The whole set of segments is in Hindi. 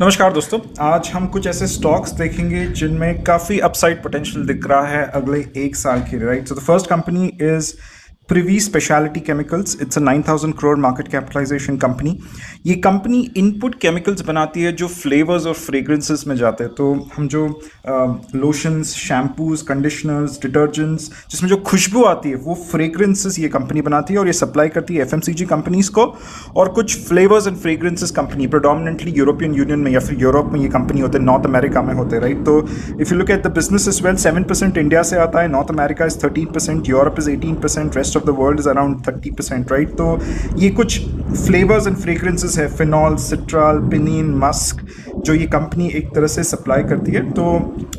नमस्कार दोस्तों। आज हम कुछ ऐसे स्टॉक्स देखेंगे जिनमें काफ़ी अपसाइड पोटेंशियल दिख रहा है अगले एक साल के लिए, right. So the first company is Privi Speciality Chemicals. It's a 9,000 crore market capitalisation company. ये कंपनी इनपुट केमिकल्स बनाती है जो फ्लेवर्स और फ्रेग्रेंसेस में जाते हैं। तो हम जो लोशंस, शैम्पूज, कंडीशनर्स, डिटर्जेंट्स जिसमें जो खुशबू आती है वो फ्रेग्रेंसेस ये कंपनी बनाती है और ये सप्लाई करती है एफएमसीजी कंपनीज को और कुछ flavours and fragrances company, predominantly European Union में या फिर यूरोप में ये कंपनी होते हैं, नॉर्थ अमेरिका में होते हैं, राइट। तो if you look at the business is well, 7% India से आता है, north America is 13%, Europe is 18%, rest of the world is around 30%, right. तो ये कुछ फ्लेवर्स एंड फ्रेग्रेंसेस है, फिनॉल, सिट्राल, पिनीन, मस्क, जो ये कंपनी एक तरह से सप्लाई करती है। तो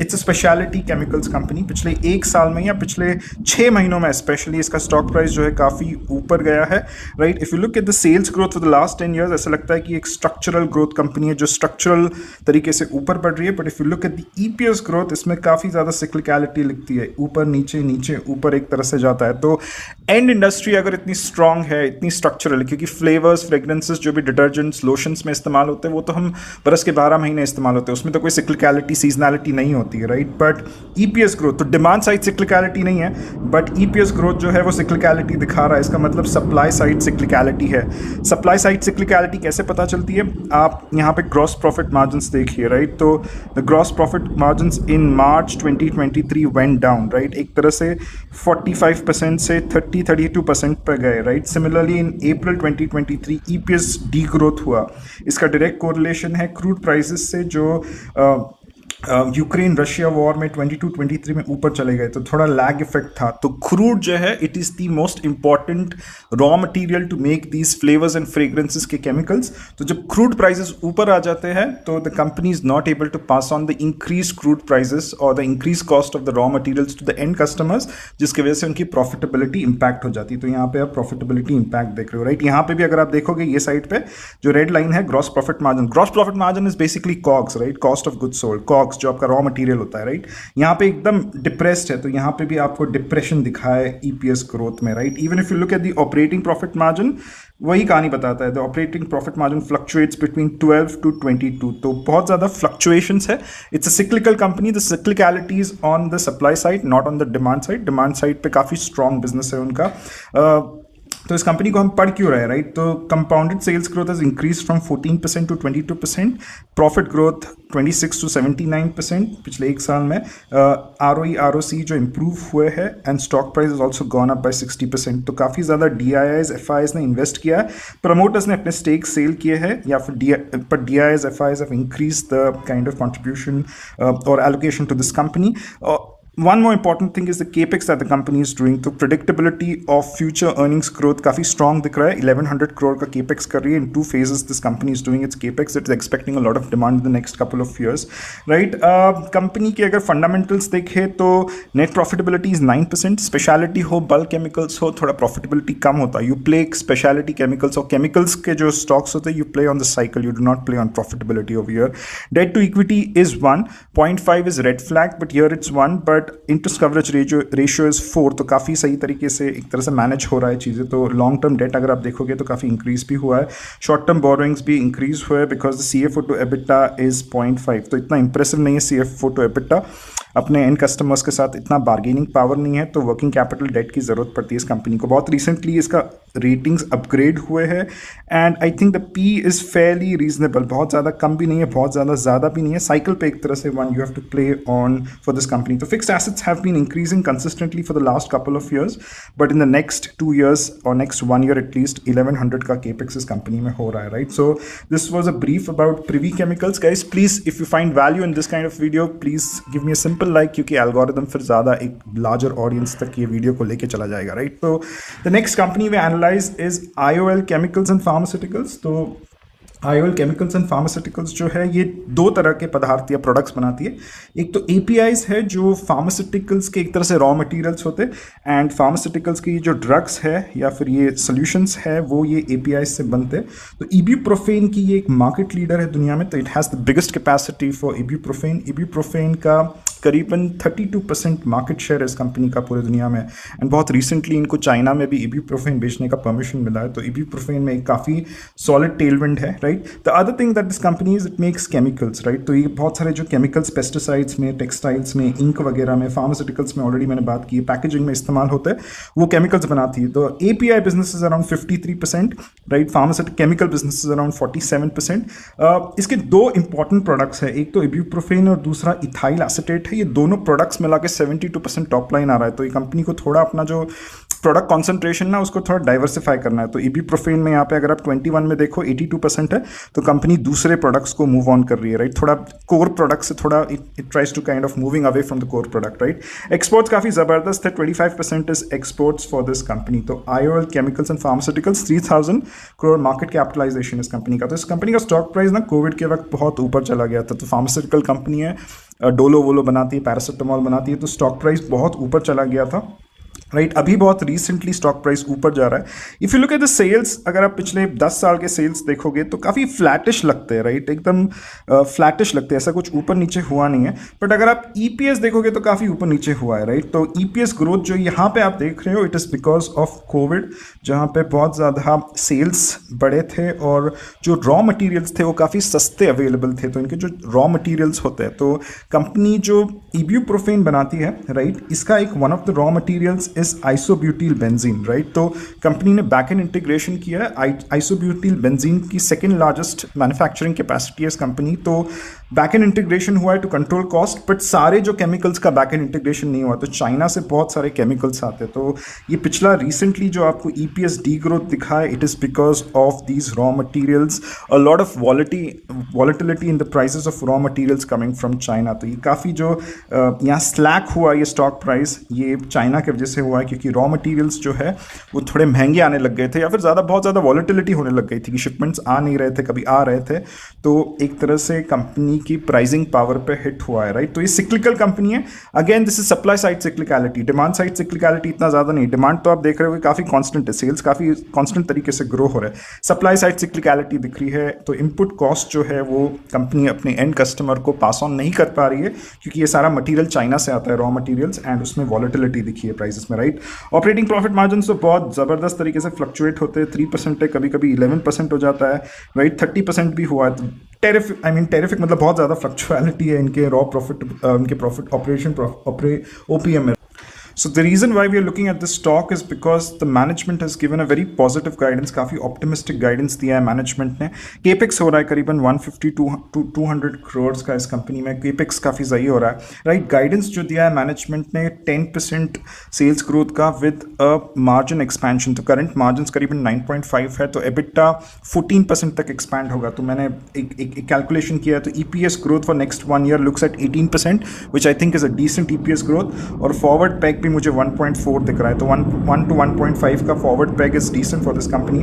it's a speciality chemicals company. पिछले एक साल में या पिछले 6 महीनों में स्पेशली इसका स्टॉक प्राइस जो है काफ़ी ऊपर गया है, right. If you look at the sales growth for the last 10 years, ऐसा लगता है कि एक स्ट्रक्चरल ग्रोथ कंपनी है जो स्ट्रक्चरल तरीके से ऊपर बढ़ रही है। But if you look at the EPS growth, इसमें काफ़ी ज़्यादा सिक्लिकलिटी लिखती है, ऊपर नीचे नीचे ऊपर एक तरह से जाता है। तो एंड इंडस्ट्री अगर इतनी स्ट्रांग है, इतनी स्ट्रक्चरल, क्योंकि फ्लेवर्स, फ्रेग्रेंसेस जो भी डिटर्जेंट्स, लोशंस में इस्तेमाल होते हैं वो तो हम बरस के 12 महीने इस्तेमाल होते हैं, उसमें तो कोई सिक्लिकलिटी, सीजनैलिटी नहीं होती है, राइट। बट ईपीएस ग्रोथ, तो डिमांड साइड सिक्लिकलिटी नहीं है, बट ईपीएस ग्रोथ जो है वो सिक्लिकलिटी दिखा रहा है। इसका मतलब सप्लाई साइड सिक्लिकलिटी है। सप्लाई साइड सिक्लिकलिटी कैसे पता चलती है? आप यहाँ पे ग्रॉस प्रॉफिट मार्जिन्स देखिए, राइट। तो the gross profit margins in March 2023 went down, right. एक तरह से 45% से 32% पर गए, right. Similarly in April 2023 EPS D growth हुआ। इसका डायरेक्ट कोरिलेशन है क्रूड प्राइसेस से, जो यूक्रेन रशिया वॉर में 22-23 में ऊपर चले गए, तो थोड़ा लैग इफेक्ट था। तो क्रूड जो है it is the most important raw material to make these flavours and fragrances के केमिकल्स। तो जब क्रूड प्राइसेस ऊपर आ जाते हैं तो the company is not able to pass on the increase crude prices और the increase cost of the raw materials to the end customers, जिसकी वजह से उनकी प्रॉफिटेबिलिटी इंपैक्ट हो जाती है। तो यहाँ पे आप प्रॉफिटेबिलिटी इंपैक्ट देख रहे हो, राइट। यहाँ पे भी अगर आप देखोगे ये साइड पे जो रेड लाइन है, gross profit margin, gross profit margin is basically COGS, right, cost of goods sold, COGS जो आपका रॉ मटेरियल होता है, राइट। यहाँ पे एकदम डिप्रेस्ड है, तो यहाँ पे भी आपको डिप्रेशन दिखा है ईपीएस ग्रोथ में, right. Even if you look at the operating profit margin, वही कहानी बताता है। The operating profit margin fluctuates between 12 to 22, तो बहुत ज़्यादा फ्लक्चुएशंस है। It's a cyclical company. The cyclicality is on the supply side, not on the demand side. Demand side पे काफ़ी स्ट्रॉन्ग बिजनेस है उनका। तो इस कंपनी को हम पढ़ क्यों रहे हैं, राइट। तो compounded sales growth has increase from 14% to 22%, profit growth 26 to 79% पिछले एक साल में, आरओई आरओसी जो इम्प्रूव हुए हैं, and stock price is also gone up by 60%। तो काफ़ी ज़्यादा डीआईआईज एफआईज ने इन्वेस्ट किया है, प्रमोटर्स ने अपने स्टेक सेल किए हैं, या फिर पर DIIs FIs have increase the kind of contribution और allocation to this company. One more important thing is the capex that the company is doing. तो predictability of future earnings growth काफ़ी strong दिख रहा है। 1100 करोड़ का capex कर रही है। In 2 phases this company is doing its capex. It's expecting a lot of demand in the next couple of years, right? Company के अगर fundamentals देखें तो net profitability is 9%. Specialty हो, bulk chemicals हो, थोड़ा profitability कम होता है। You play specialty chemicals और chemicals के जो stocks होते हैं, you play on the cycle. You do not play on profitability over here. Debt to equity is 1. 0.5 is red flag, but here it's 1. But interest coverage ratio is 4, तो काफ़ी सही तरीके से एक तरह से मैनेज हो रहा है चीज़ें। तो लॉन्ग टर्म डेट अगर आप देखोगे तो काफ़ी इंक्रीज भी हुआ है, शॉर्ट टर्म बोरोइंग्स भी इंक्रीज हुआ है, because the CFO to EBITDA is 0.5। तो इतना इंप्रेसिव नहीं है CFO to EBITDA। अपने एंड कस्टमर्स के साथ इतना बार्गेनिंग पावर नहीं है, तो वर्किंग कैपिटल डेट की ज़रूरत पड़ती है इस कंपनी को। बहुत रिसेंटली इसका रेटिंग्स अपग्रेड हुए हैं, and I think the P is Fairlie reasonable. बहुत ज़्यादा कम भी नहीं है, बहुत ज़्यादा भी नहीं है। साइकिल पे एक तरह से one you have to play on for this company. तो fixed assets have been increasing consistently for the last couple of years, but in the next 2 years और नेक्स्ट 1 year एटलीस्ट 1100 का केपेक्स इस कंपनी में हो रहा है, right. So this was a brief about Privi chemicals. Guys please, if you find value in this kind of video, please give me a simple like, क्योंकि एल्गोरिदम फिर ज़्यादा एक लार्जर ऑडियंस तक ये वीडियो को लेके चला जाएगा, राइट। तो the next company we analyse is IOL chemicals and pharmaceuticals. तो IOL केमिकल्स एंड फार्मास्यूटिकल्स जो है ये 2 तरह के पदार्थ या प्रोडक्ट्स बनाती है। एक तो APIs है जो फार्मास्यूटिकल्स के एक तरह से रॉ मटेरियल्स होते हैं, एंड फार्मास्यूटिकल्स के ये जो ड्रग्स है या फिर ये सोल्यूशंस है वो ये APIs से बनते हैं। तो इब्यूप्रोफेन की ये एक मार्केट लीडर है दुनिया में, तो it has the biggest capacity for ibuprofen. Ibuprofen का करीबन 32% मार्केट शेयर है इस कंपनी का पूरी दुनिया में, एंड बहुत रिसेंटली इनको चाइना में भी इबुप्रोफेन बेचने का परमिशन मिला है, तो इबुप्रोफेन में एक काफ़ी सॉलिड टेलविंड है, right. The other thing that this company is it makes chemicals, right. तो ये बहुत सारे जो केमिकल्स पेस्टिसाइड्स में, टेक्सटाइल्स में, इंक वगैरह में, फार्मास्यूटिकल्स में ऑलरेडी मैंने बात की, पैकेजिंग में इस्तेमाल होते हैं, वो केमिकल्स बनाती है। तो API business is around 53%, right. Pharmaceutical chemical business is around 47%। इसके दो इंपॉर्टेंट प्रोडक्ट्स है, एक तो इबुप्रोफेन और दूसरा इथाइल एसीटेट है। ये दोनों प्रोडक्ट्स मिला के 72% टॉप लाइन आ रहा है। तो ये कंपनी को थोड़ा अपना जो प्रोडक्ट कॉन्सेंट्रेशन ना उसको थोड़ा डाइवर्सिफाई करना है। तो इबुप्रोफेन में यहाँ पे अगर आप 21 में देखो 82% है, तो कंपनी दूसरे प्रोडक्ट्स को मूव ऑन कर रही है, राइट। थोड़ा कोर प्रोडक्ट से थोड़ा it tries to kind of moving away from the core product, right. Exports काफ़ी ज़बरदस्त है, 25% is exports for this company. तो IOL chemicals and pharmaceuticals 3000 crore market capitalisation इस कंपनी का। तो इस कंपनी का स्टॉक प्राइस ना कोविड के वक्त बहुत ऊपर चला गया था। तो फार्मास्यूटिकल कंपनी है, डोलो वोलो बनाती है, पैरासिटामोल बनाती है, तो स्टॉक प्राइस बहुत ऊपर चला गया था, राइट। अभी बहुत रिसेंटली स्टॉक प्राइस ऊपर जा रहा है। If you look at the sales, अगर आप पिछले 10 साल के सेल्स देखोगे तो काफ़ी फ्लैटिश लगते हैं, राइट। एकदम फ्लैटिश लगते हैं, ऐसा कुछ ऊपर नीचे हुआ नहीं है। बट अगर आप EPS देखोगे तो काफ़ी ऊपर नीचे हुआ है, राइट। तो EPS ग्रोथ जो यहाँ पे आप देख रहे हो, it is because of Covid, जहाँ पे बहुत ज़्यादा सेल्स बढ़े थे और जो रॉ मटेरियल्स थे वो काफ़ी सस्ते अवेलेबल थे। तो इनके जो रॉ मटेरियल्स होते हैं, तो कंपनी जो इबुप्रोफेन बनाती है, राइट, इसका एक one of the raw materials is isobutyl benzene, right. तो कंपनी ने बैक एंड इंटीग्रेशन किया है। आइसोब्यूटिल बेंजीन की सेकेंड लार्जेस्ट मैन्युफैक्चरिंग कैपेसिटी है इस कंपनी। तो बैक एंड इंटीग्रेशन हुआ है टू कंट्रोल कॉस्ट, बट सारे जो केमिकल्स का बैक एंड इंटीग्रेशन नहीं हुआ। तो चाइना से बहुत सारे केमिकल्स आते हैं। तो ये पिछला रिसेंटली जो आपको EPS डी ग्रोथ दिखा है, it is because of these raw materials, a lot of volatility in the prices of raw materials coming from China. तो ये काफ़ी जो यहाँ स्लैक हुआ ये स्टॉक प्राइस, ये चाइना की वजह से हुआ है, क्योंकि रॉ मटेरियल्स जो है वो थोड़े महंगे आने लग गए थे, या फिर बहुत ज़्यादा वॉलेटिलिटी होने लग गई थी कि शिपमेंट्स आ नहीं रहे थे, कभी आ रहे थे। तो एक तरह से कंपनी की प्राइसिंग पावर पे हिट हुआ है, राइट। तो ये सिक्लिकल कंपनी है। Again this is supply side cyclicality, demand side cyclicality इतना ज़्यादा नहीं। डिमांड तो आप देख रहे हो काफ़ी कांस्टेंट है, सेल्स काफ़ी कांस्टेंट तरीके से ग्रो हो रहा है। सप्लाई साइड सिक्लिकलिटी दिख रही है। तो इनपुट कॉस्ट जो है वो कंपनी अपने एंड कस्टमर को पास ऑन नहीं कर पा रही है, क्योंकि ये सारा मटीरियल चाइना से आता है, रॉ मटीरियल्स, एंड उसमें वॉलेटिलिटी दिखी है प्राइसेस में, राइट। ऑपरेटिंग प्रॉफिट मार्जिन तो बहुत ज़बरदस्त तरीके से फ्लक्चुएट होते हैं। 3% है, कभी कभी 11% हो जाता है, राइट। 30% भी हुआ है। टेरिफिक मतलब बहुत ज़्यादा फ्लक्चुअलिटी है इनके रॉ प्रॉफिट, इनके प्रॉफिट ऑपरेशन OPM में। So the reason why we are looking at this stock is because the management has given a very positive guidance, काफ़ी optimistic guidance दिया है management ने। capex हो रहा है करीबन 150 to 200 crores का इस कंपनी में, capex काफ़ी सही हो रहा है, राइट। गाइडेंस जो दिया है मैनेजमेंट ने 10% सेल्स ग्रोथ का विद अ मार्जिन एक्सपेंशन। तो करंट मार्जिन करीबन 9.5 है, तो EBITDA 14% तक एक्सपैंड होगा। तो मैंने एक कैलकुलेशन किया, तो EPS growth for next 1 year looks at 18%, which I think is a decent EPS growth. और फॉरवर्ड पैक मुझे 1.4 दिख रहा है, तो 1 to 1.5 का forward PEG is decent for this company.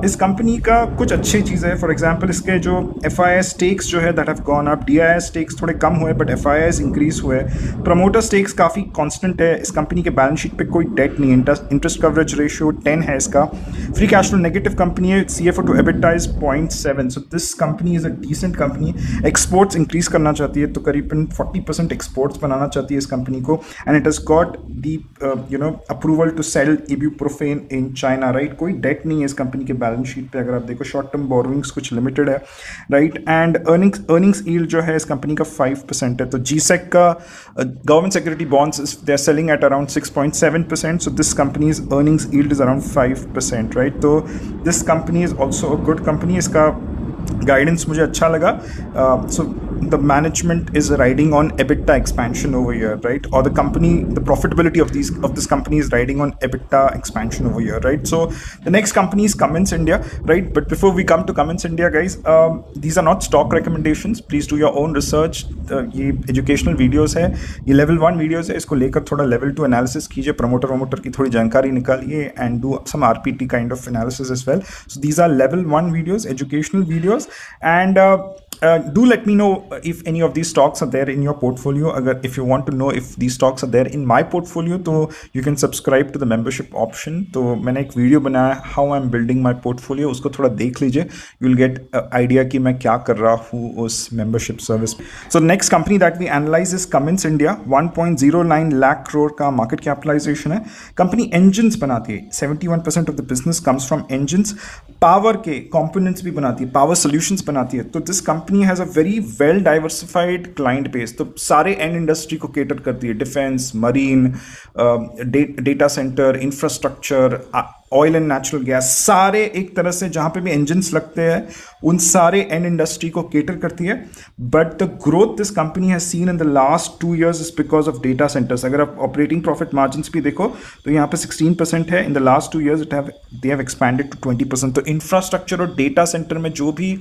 इस कंपनी का कुछ अच्छी चीज़ें हैं, फॉर एग्जांपल इसके जो FIS स्टेक्स जो है that have gone up, DIS stakes थोड़े कम हुए बट FIS इंक्रीज हुए। प्रमोटर स्टेक्स काफ़ी कांस्टेंट है। इस कंपनी के बैलेंस शीट पे कोई डेट नहीं है। इंटरेस्ट कवरेज रेशियो 10 है इसका। Free cash flow negative company है। CFO to EBITDA is 0.7। So this company is a decent company. Exports increase करना चाहती है, तो करीबन 40% एक्सपोर्ट्स बनाना चाहती है इस कंपनी को, and it has got the approval to sell ibuprofen in China, right। कोई डेट नहीं है इस कंपनी के बैलेंस शीट पे। अगर आप देखो शॉर्ट टर्म बोरोइंग्स कुछ लिमिटेड है, राइट। एंड अर्निंग्स यील्ड जो है इस कंपनी का 5% है। तो GSEC का government security bonds they are selling at around 6.7%, so this companies earnings yield is around 5%, right. तो this company is also a good company. इसका गाइडेंस मुझे अच्छा लगा। सो the management is riding on EBITDA expansion over here, right? Or the profitability of this company is riding on EBITDA expansion over here, right? So the next company is Cummins India, right? But before we come to Cummins India, guys, these are not stock recommendations. Please do your own research. ये educational videos है, ये level 1 videos है, इसको लेकर थोड़ा level 2 analysis कीजिए, promoter की थोड़ी जानकारी निकालिए, and do some RPT kind of analysis as well. So these are level 1 videos, educational videos, and Do let me know if any of these stocks are there in your portfolio. अगर if you want to know if these stocks are there in my portfolio, तो you can subscribe to the membership option. तो मैंने एक वीडियो बनाया how I'm building my portfolio, उसको थोड़ा देख लीजिए. You'll get idea कि मैं क्या कर रहा हूँ उस membership service. So next company that we analyze is Cummins India. 1.09 lakh crore का market capitalization है. Company engines बनाती है. 71% of the business comes from engines. Power के components भी बनाती है. Power solutions बनाती है. तो this company has a very well diversified client base. तो सारे एंड इंडस्ट्री को केटर करती है. Defence, marine, data centre, infrastructure, oil and natural gas, सारे एक तरह से जहाँ पे भी इंजन्स लगते हैं उन सारे एंड इंडस्ट्री को केटर करती है. But the growth this company has seen in the last 2 years is because of data centres. अगर आप ऑपरेटिंग प्रॉफिट मार्जिन्स भी देखो तो यहाँ पे 16% है. In the last 2 years they have expanded to 20%. तो इंफ्रास्ट्रक्चर और डेटा सेंटर में जो भी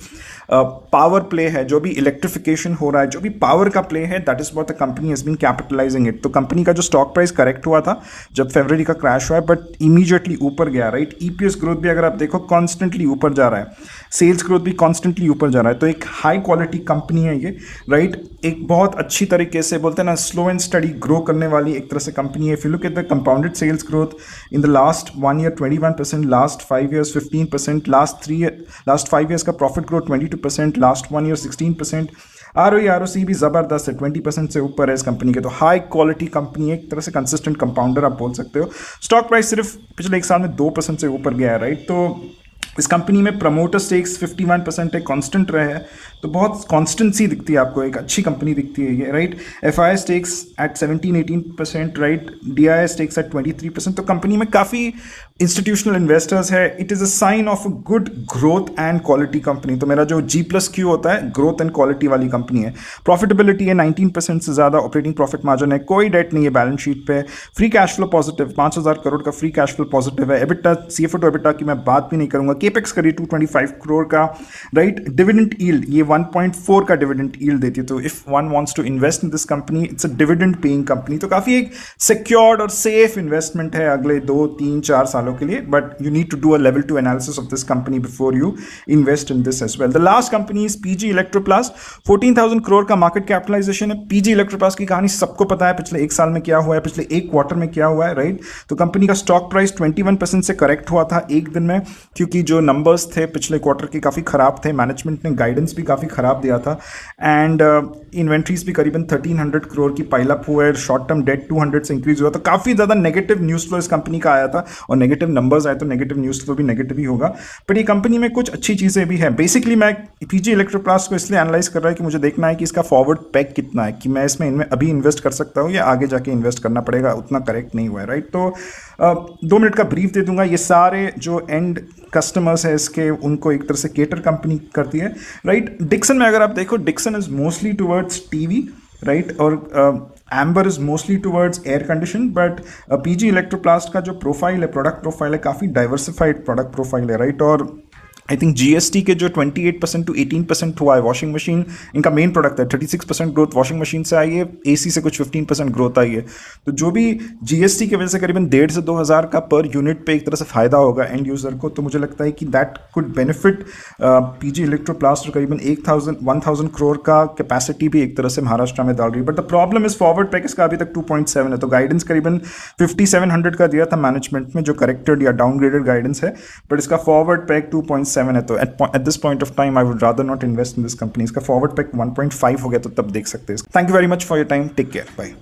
पावर प्ले है, जो भी इलेक्ट्रिफिकेशन हो रहा है, जो भी पावर का प्ले है, that is what the company has been capitalising it. तो कंपनी का जो स्टॉक प्राइस करेक्ट हुआ था जब फरवरी का क्रैश हुआ है, बट इमीडिएटली ऊपर गया, राइट. ईपीएस ग्रोथ भी अगर आप देखो कॉन्स्टेंटली ऊपर जा रहा है, सेल्स ग्रोथ भी कॉन्स्टेंटली ऊपर जा रहा है. तो एक हाई क्वालिटी कंपनी है ये, राइट. एक बहुत अच्छी तरीके से बोलते हैं ना, स्लो एंड स्टडी ग्रो करने वाली एक तरह से कंपनी है. If you look at the compounded sales growth in the last 1 year 21%, last 5 years 15%, last 5 years का profit growth 22%, last 1 year 16%. ROE भी ज़बरदस्त है, 20% से ऊपर है इस कंपनी के. तो हाई क्वालिटी कंपनी है, एक तरह से कंसिस्टेंट कंपाउंडर आप बोल सकते हो. स्टॉक प्राइस सिर्फ पिछले एक साल में 2% से ऊपर गया है, राइट. तो इस कंपनी में प्रमोटर स्टेक्स 51% है, कांस्टेंट रहे हैं. तो बहुत कॉन्स्टेंसी दिखती है आपको, एक अच्छी कंपनी दिखती है ये, right. FI stakes at 17-18%, right. DI stakes at 23%. तो कंपनी में काफ़ी इंस्टीट्यूशनल इन्वेस्टर्स है. It is a sign of a good growth and quality company. तो मेरा जो G+Q होता है, ग्रोथ एंड क्वालिटी वाली कंपनी है. प्रॉफिटेबिलिटी है 19% से ज़्यादा, ऑपरेटिंग प्रॉफिट मार्जिन है, कोई डेट नहीं है बैलेंस शीट पे. Free cash flow positive, 5,000 crore का फ्री कैश फ्लो पॉजिटिव है. एबिटा, CFO टू एबिटा की मैं बात भी नहीं करूंगा. केपेक्स करी 225 करोड़ का, राइट. डिविडेंड यील्ड ये 1.4 का डिविडेंड यील्ड देती है. तो if one wants to invest in this company, it's a dividend paying company. तो काफ़ी एक सिक्योर्ड और सेफ इन्वेस्टमेंट है अगले 2, 3, 4 सालों के लिए. But you need to do a level 2 analysis of this company before you invest in this as well. The last company is PG Electroplast. 14,000 crore का मार्केट कैपिटलाइजेशन है. PG इलेक्ट्रोप्लास्ट की कहानी सबको पता है, पिछले एक साल में क्या हुआ है, पिछले एक क्वार्टर में क्या हुआ है, राइट. तो कंपनी का स्टॉक प्राइस 21% से करेक्ट हुआ था एक दिन में, क्योंकि जो नंबर्स थे पिछले क्वार्टर के काफ़ी ख़राब थे. मैनेजमेंट ने गाइडेंस भी काफ़ी ख़राब दिया था. एंड इन्वेंट्रीज भी करीबन 1,300 करोड़ की पाइलअप हुआ है. शॉर्ट टर्म डेट 200 से इंक्रीज हुआ. तो काफ़ी ज़्यादा नेगेटिव न्यूज़ फ्लो इस कंपनी का आया था, और नेगेटिव नंबर्स आए तो नेगेटिव न्यूज़ फ्लो भी नेगेटिव ही होगा. बट ये कंपनी में कुछ अच्छी चीज़ें भी हैं. बेसिकली मैं PG इलेक्ट्रोप्लास्ट को इसलिए एनालाइज कर रहा है कि मुझे देखना है कि इसका फॉरवर्ड पैक कितना है, कि मैं इसमें अभी इन्वेस्ट कर सकता हूँ या आगे जाके इन्वेस्ट करना पड़ेगा, उतना करेक्ट नहीं हुआ है, राइट. तो 2 मिनट का ब्रीफ दे दूंगा. ये सारे जो एंड कस्टमर्स है इसके, उनको एक तरह से केटर कंपनी करती है, राइट. डिक्सन में अगर आप देखो, Dixon is mostly towards TV, right. और Amber is mostly towards air condition. But PG Electroplast का जो प्रोफाइल है, प्रोडक्ट प्रोफाइल है, काफ़ी डाइवर्सिफाइड प्रोडक्ट प्रोफाइल है, राइट. और आई थिंक GST के जो 28% to 18% हुआ है, वॉशिंग मशीन इनका मेन प्रोडक्ट है. 36% ग्रोथ वॉशिंग मशीन से आई है, AC से कुछ 15% ग्रोथ आई है. तो जो भी GST की वजह से करीबन 1,500 से 2,000 का पर यूनिट पे एक तरह से फ़ायदा होगा एंड यूज़र को. तो मुझे लगता है कि that could benefit PG Electroplast. करीबन 1,000 करोड़ का कैपेसिटी भी एक तरह से महाराष्ट्र में डाल रही है. But the problem is forward pack इसका अभी तक 2.7 है. तो गाइडेंस करीबन 5,700 का दिया था मैनेजमेंट में, जो करेक्टेड या डाउनग्रेडेड गाइडेंस है. बट इसका फॉरवर्ड पैक 2.7 है. तो at this point of time I would rather not invest in this company. इसका फॉरवर्ड पैक 1.5 हो गया तो तब देख सकते हैं. Thank you very much for your time. Take care. Bye.